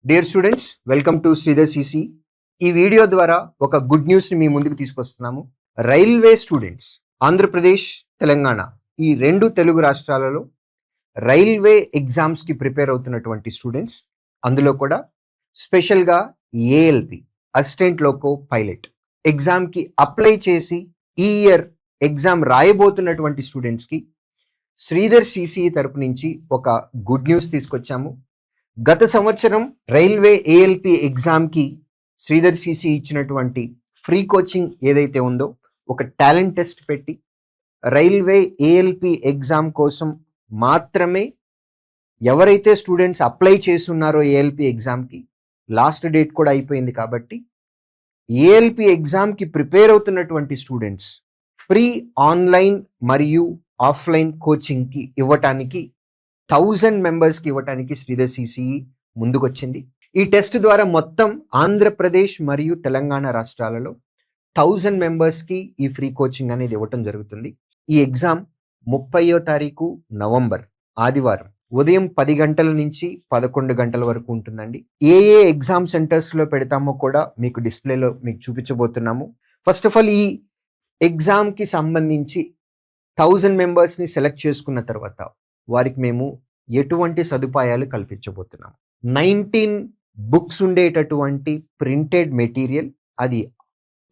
Dear students, welcome to Sridhar CC. ఈ video ద్వారా ఒక గుడ్ న్యూస్ని మీ ముందుకు తీసుకొస్తున్నాము. రైల్వే స్టూడెంట్స్, ఆంధ్రప్రదేశ్, తెలంగాణ ఈ రెండు తెలుగు రాష్ట్రాలలో రైల్వే ఎగ్జామ్స్కి ప్రిపేర్ అవుతున్నటువంటి స్టూడెంట్స్, అందులో కూడా స్పెషల్గా ఏఎల్పి అసిస్టెంట్ లోకో పైలట్ ఎగ్జామ్కి అప్లై చేసి ఈ ఇయర్ ఎగ్జామ్ రాయబోతున్నటువంటి స్టూడెంట్స్కి శ్రీధర్ సిసి తరపు నుంచి ఒక గుడ్ న్యూస్ తీసుకొచ్చాము. గత సంవత్సరం రైల్వే ఏఎల్పి ఎగ్జామ్కి శ్రీధర్ సిసి ఇచ్చినటువంటి ఫ్రీ కోచింగ్ ఏదైతే ఉందో, ఒక టాలెంట్ టెస్ట్ పెట్టి రైల్వే ఏఎల్పి ఎగ్జామ్ కోసం మాత్రమే ఎవరైతే స్టూడెంట్స్ అప్లై చేస్తున్నారో ఏఎల్పి ఎగ్జామ్కి లాస్ట్ డేట్ కూడా అయిపోయింది కాబట్టి ఏఎల్పి ఎగ్జామ్కి ప్రిపేర్ అవుతున్నటువంటి స్టూడెంట్స్ ఫ్రీ ఆన్లైన్ మరియు ఆఫ్లైన్ కోచింగ్కి ఇవ్వటానికి 1000 మెంబర్స్కి ఇవ్వటానికి శ్రీధర్ సిసి ముందుకొచ్చింది. ఈ టెస్ట్ ద్వారా మొత్తం ఆంధ్రప్రదేశ్ మరియు తెలంగాణ రాష్ట్రాలలో 1000 మెంబర్స్కి ఈ ఫ్రీ కోచింగ్ అనేది ఇవ్వటం జరుగుతుంది. ఈ ఎగ్జామ్ 30వ తారీఖు నవంబర్ ఆదివారం ఉదయం 10 గంటల నుంచి 11 గంటల వరకు ఉంటుందండి. ఏ ఎగ్జామ్ సెంటర్స్లో పెడతామో కూడా మీకు డిస్ప్లేలో మీకు చూపించబోతున్నాము. ఫస్ట్ ఆఫ్ ఆల్, ఈ ఎగ్జామ్కి సంబంధించి 1000 మెంబర్స్ని సెలెక్ట్ చేసుకున్న తర్వాత వారికి మేము ఎటువంటి సదుపాయాలు కల్పించబోతున్నాం. 19 బుక్స్ ఉండేటటువంటి ప్రింటెడ్ మెటీరియల్, అది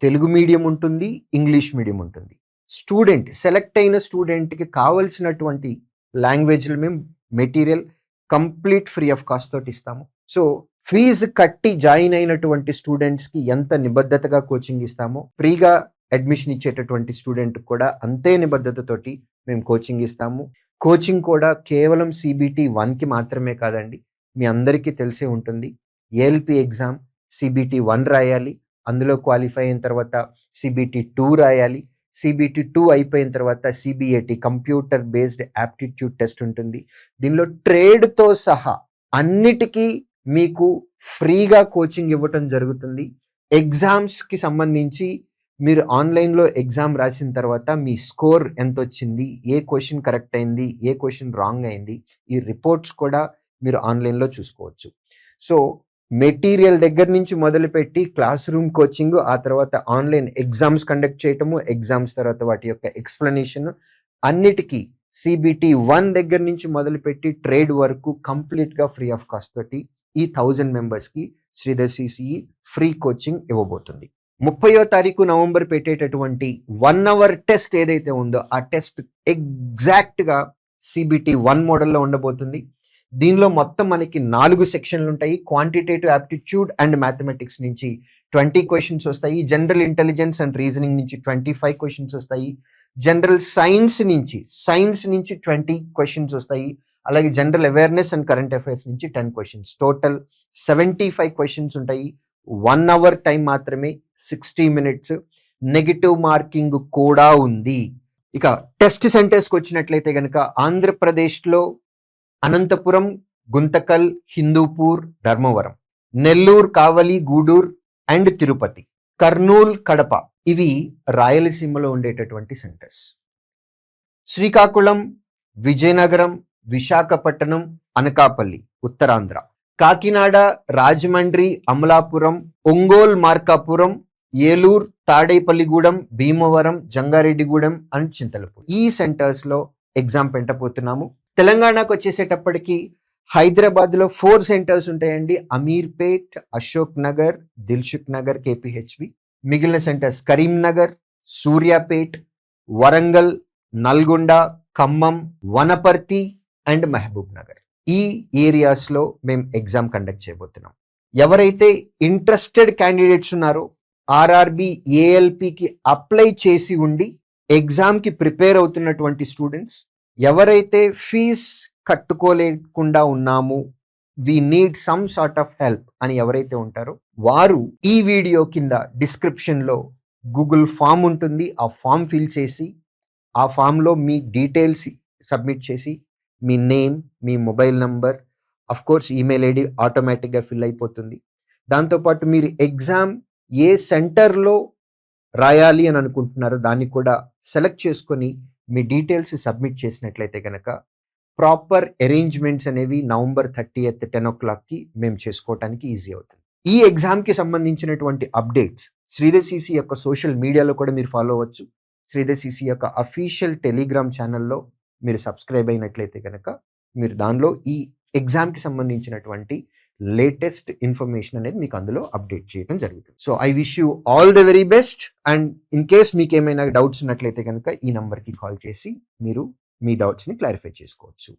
తెలుగు మీడియం ఉంటుంది, ఇంగ్లీష్ మీడియం ఉంటుంది. స్టూడెంట్ సెలెక్ట్ అయిన స్టూడెంట్కి కావలసినటువంటి లాంగ్వేజ్లో మేము material complete free of cost తోటి ఇస్తాము. సో ఫీజు కట్టి జాయిన్ అయినటువంటి స్టూడెంట్స్కి ఎంత నిబద్ధతగా కోచింగ్ ఇస్తామో, ఫ్రీగా అడ్మిషన్ ఇచ్చేటటువంటి స్టూడెంట్ కూడా అంతే నిబద్ధతతోటి మేము కోచింగ్ ఇస్తాము. కోచింగ్ కూడా కేవలం CBT 1కి మాత్రమే కాదండి. మీ అందరికీ తెలిసే ఉంటుంది, ఏఎల్పి ఎగ్జామ్ CBT 1 రాయాలి, అందులో క్వాలిఫై అయిన తర్వాత CBT 2 రాయాలి, CBT 2 అయిపోయిన తర్వాత CBAT computer based aptitude test ఉంటుంది. దీనిలో ట్రేడ్తో సహా అన్నిటికీ మీకు ఫ్రీగా కోచింగ్ ఇవ్వటం జరుగుతుంది. ఎగ్జామ్స్కి సంబంధించి మీరు ఆన్లైన్లో ఎగ్జామ్ రాసిన తర్వాత మీ స్కోర్ ఎంత వచ్చింది, ఏ క్వశ్చన్ కరెక్ట్ అయింది, ఏ క్వశ్చన్ రాంగ్ అయింది, ఈ రిపోర్ట్స్ కూడా మీరు ఆన్లైన్లో చూసుకోవచ్చు. సో మెటీరియల్ దగ్గర నుంచి మొదలుపెట్టి క్లాస్ రూమ్ కోచింగ్, ఆ తర్వాత ఆన్లైన్ ఎగ్జామ్స్ కండక్ట్ చేయటము, ఎగ్జామ్స్ తర్వాత వాటి యొక్క ఎక్స్ప్లెనేషన్, అన్నిటికీ CBT 1 దగ్గర నుంచి మొదలుపెట్టి ట్రేడ్ వరకు కంప్లీట్గా ఫ్రీ ఆఫ్ కాస్ట్ తోటి ఈ 1000 మెంబర్స్కి శ్రీధర్ సిసి ఫ్రీ కోచింగ్ ఇవ్వబోతుంది. 30వ తారీఖు నవంబర్ పెట్టేటటువంటి 1 అవర్ టెస్ట్ ఏదైతే ఉందో, ఆ టెస్ట్ ఎగ్జాక్ట్గా CBT 1 మోడల్లో ఉండబోతుంది. దీనిలో మొత్తం మనకి 4 సెక్షన్లు ఉంటాయి. క్వాంటిటేటివ్ యాప్టిట్యూడ్ అండ్ మ్యాథమెటిక్స్ నుంచి 20 క్వశ్చన్స్ వస్తాయి. జనరల్ ఇంటెలిజెన్స్ అండ్ రీజనింగ్ నుంచి 25 క్వశ్చన్స్ వస్తాయి. జనరల్ సైన్స్ నుంచి 20 క్వశ్చన్స్ వస్తాయి. అలాగే general awareness and current affairs నుంచి 10 క్వశ్చన్స్. టోటల్ 75 క్వశ్చన్స్ ఉంటాయి. 1 అవర్ టైం మాత్రమే, 60 మినిట్స్. నెగిటివ్ మార్కింగ్ కూడా ఉంది. ఇక టెస్ట్ సెంటర్స్కి వచ్చినట్లయితే కనుక ఆంధ్రప్రదేశ్లో అనంతపురం, గుంతకల్, హిందూపూర్, ధర్మవరం, నెల్లూరు, కావలి, గూడూరు అండ్ తిరుపతి, కర్నూలు, కడప ఇవి రాయలసీమలో ఉండేటటువంటి సెంటర్స్. శ్రీకాకుళం, విజయనగరం, విశాఖపట్నం, అనకాపల్లి ఉత్తరాంధ్ర, కాకినాడ, రాజమండ్రి, అమలాపురం, ఒంగోలు, మార్కాపురం, ఏలూరు, తాడేపల్లిగూడెం, భీమవరం, జంగారెడ్డిగూడెం అండ్ చింతలపూడి ఈ సెంటర్స్లో ఎగ్జామ్ పెట్టబోతున్నాము. తెలంగాణకు వచ్చేసేటప్పటికి హైదరాబాద్లో 4 సెంటర్స్ ఉంటాయండి. అమీర్పేట్, అశోక్ నగర్, దిల్సుఖ్ నగర్, KPHB. మిగిలిన సెంటర్స్ కరీంనగర్, సూర్యాపేట్, వరంగల్, నల్గొండ, ఖమ్మం, వనపర్తి అండ్ మహబూబ్ నగర్. ఈ ఏరియాస్లో మేము ఎగ్జామ్ కండక్ట్ చేయబోతున్నాం. ఎవరైతే ఇంట్రెస్టెడ్ క్యాండిడేట్స్ ఉన్నారో, RRB ఏఎల్పికి అప్లై చేసి ఉండి ఎగ్జామ్కి ప్రిపేర్ అవుతున్నటువంటి స్టూడెంట్స్, ఎవరైతే ఫీజ్ కట్టుకోలేకుండా ఉన్నాము, we need some sort of help అని ఎవరైతే ఉంటారో వారు ఈ వీడియో కింద డిస్క్రిప్షన్లో గూగుల్ ఫామ్ ఉంటుంది. ఆ ఫామ్ ఫిల్ చేసి, ఆ ఫామ్లో మీ డీటెయిల్స్ సబ్మిట్ చేసి, మీ నేమ్, మీ mobile number, of course email ID ఆటోమేటిక్గా ఫిల్ అయిపోతుంది. దాంతోపాటు మీరు ఎగ్జామ్ ఏ సెంటర్లో రాయాలి అని అనుకుంటున్నారో దాన్ని కూడా సెలెక్ట్ చేసుకొని మీ డీటెయిల్స్ సబ్మిట్ చేసినట్లయితే కనుక ప్రాపర్ అరేంజ్మెంట్స్ అనేవి నవంబర్ 30th 10 o'clockకి మేము చేసుకోవటానికి ఈజీ అవుతుంది. ఈ ఎగ్జామ్కి సంబంధించినటువంటి అప్డేట్స్ శ్రీధర్ సిసి యొక్క సోషల్ మీడియాలో కూడా మీరు ఫాలో అవ్వచ్చు. శ్రీధర్ సిసి యొక్క అఫీషియల్ టెలిగ్రామ్ ఛానల్లో మీరు సబ్స్క్రైబ్ అయినట్లయితే కనుక మీరు దానిలో ఈ ఎగ్జామ్కి సంబంధించినటువంటి లేటెస్ట్ ఇన్ఫర్మేషన్ అనేది మీకు అందులో అప్డేట్ చేయడం జరుగుతుంది. So I wish you all the very best. And in case మీకు ఏమైనా డౌట్స్ ఉన్నట్లయితే కనుక ఈ నంబర్కి కాల్ చేసి మీరు మీ డౌట్స్ని క్లారిఫై చేసుకోవచ్చు.